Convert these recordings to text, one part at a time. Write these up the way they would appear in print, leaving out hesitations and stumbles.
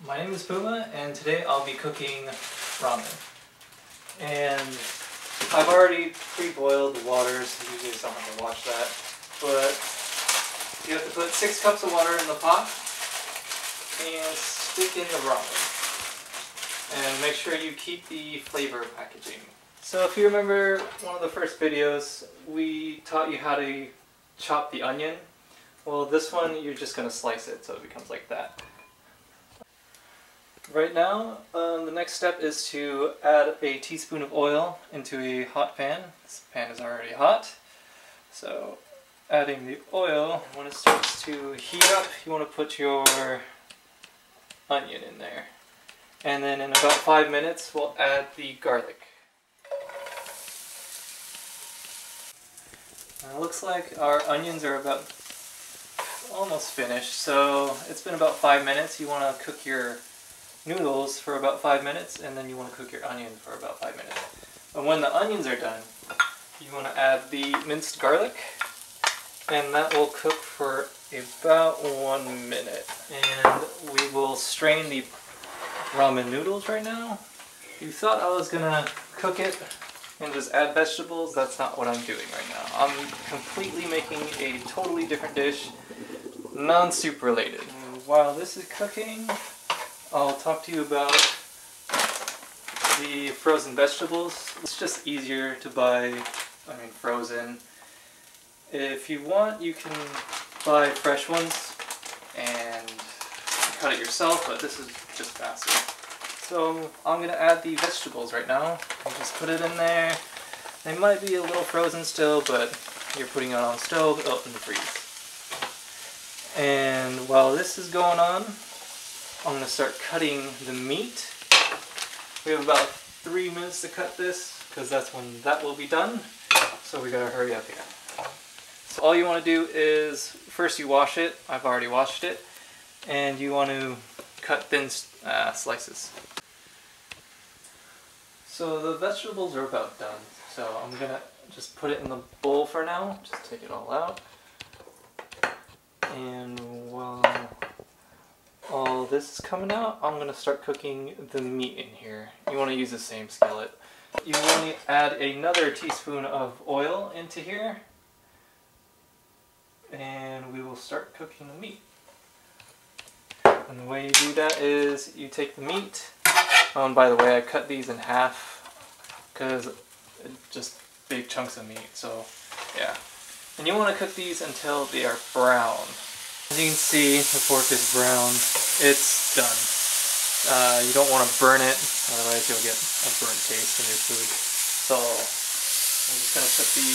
My name is Puma, and today I'll be cooking ramen. And I've already pre-boiled the water, so usually I don't have to watch that. But you have to put 6 cups of water in the pot and stick in the ramen. And make sure you keep the flavor packaging. So if you remember one of the first videos, we taught you how to chop the onion. Well, this one you're just going to slice it so it becomes like that. Right now, the next step is to add a teaspoon of oil into a hot pan. This pan is already hot. So adding the oil, when it starts to heat up, you want to put your onion in there. And then in about 5 minutes, we'll add the garlic. Now, it looks like our onions are about almost finished, so it's been about 5 minutes. You want to cook your noodles for about 5 minutes, and then you want to cook your onion for about 5 minutes. And when the onions are done, you want to add the minced garlic, and that will cook for about 1 minute. And we will strain the ramen noodles right now. You thought I was gonna cook it and just add vegetables. That's not what I'm doing right now. I'm completely making a totally different dish, non-soup related. And while this is cooking, I'll talk to you about the frozen vegetables. It's just easier to buy, frozen. If you want, you can buy fresh ones and cut it yourself, but this is just faster. So I'm going to add the vegetables right now. You just put it in there. They might be a little frozen still, but you're putting it on the stove, out in the freeze. And while this is going on, I'm going to start cutting the meat. We have about 3 minutes to cut this, because that's when that will be done. So we gotta hurry up here. So all you want to do is, first you wash it. I've already washed it. And you want to cut thin slices. So the vegetables are about done. So I'm going to just put it in the bowl for now. Just take it all out. And while all this is coming out, I'm going to start cooking the meat in here. You want to use the same skillet. You want to add another teaspoon of oil into here. And we will start cooking the meat. And the way you do that is you take the meat. And by the way, I cut these in half because it's just big chunks of meat. So yeah. And you want to cook these until they are brown. As you can see, the pork is brown. It's done. You don't want to burn it, otherwise you'll get a burnt taste in your food. So I'm just going to put the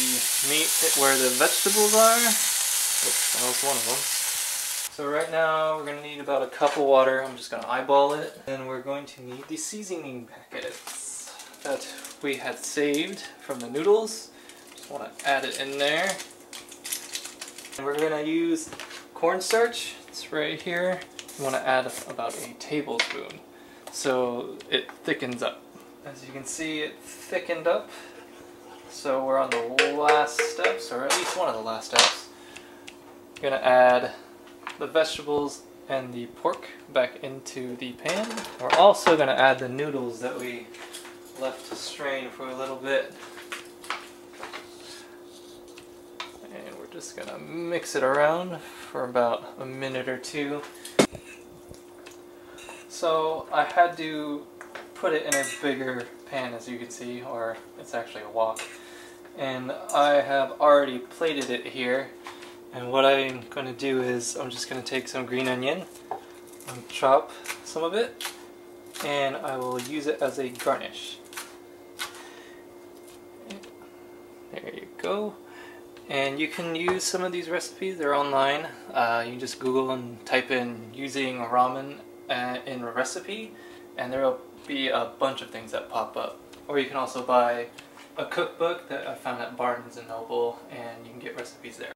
meat where the vegetables are. Oops, that was one of them. So right now we're going to need about a cup of water. I'm just going to eyeball it. And we're going to need the seasoning packets that we had saved from the noodles. Just want to add it in there. And we're going to use cornstarch. It's right here. You want to add about a tablespoon so it thickens up. As you can see, it thickened up. So we're on the last steps, or at least one of the last steps. You're going to add the vegetables and the pork back into the pan. We're also going to add the noodles that we left to strain for a little bit. And we're just going to mix it around for about a minute or two. So I had to put it in a bigger pan, as you can see, or it's actually a wok. And I have already plated it here. And what I'm going to do is I'm just going to take some green onion and chop some of it, and I will use it as a garnish. There you go. And you can use some of these recipes, they're online. You can just Google and type in using ramen in a recipe, and there will be a bunch of things that pop up. Or you can also buy a cookbook that I found at Barnes & Noble, and you can get recipes there.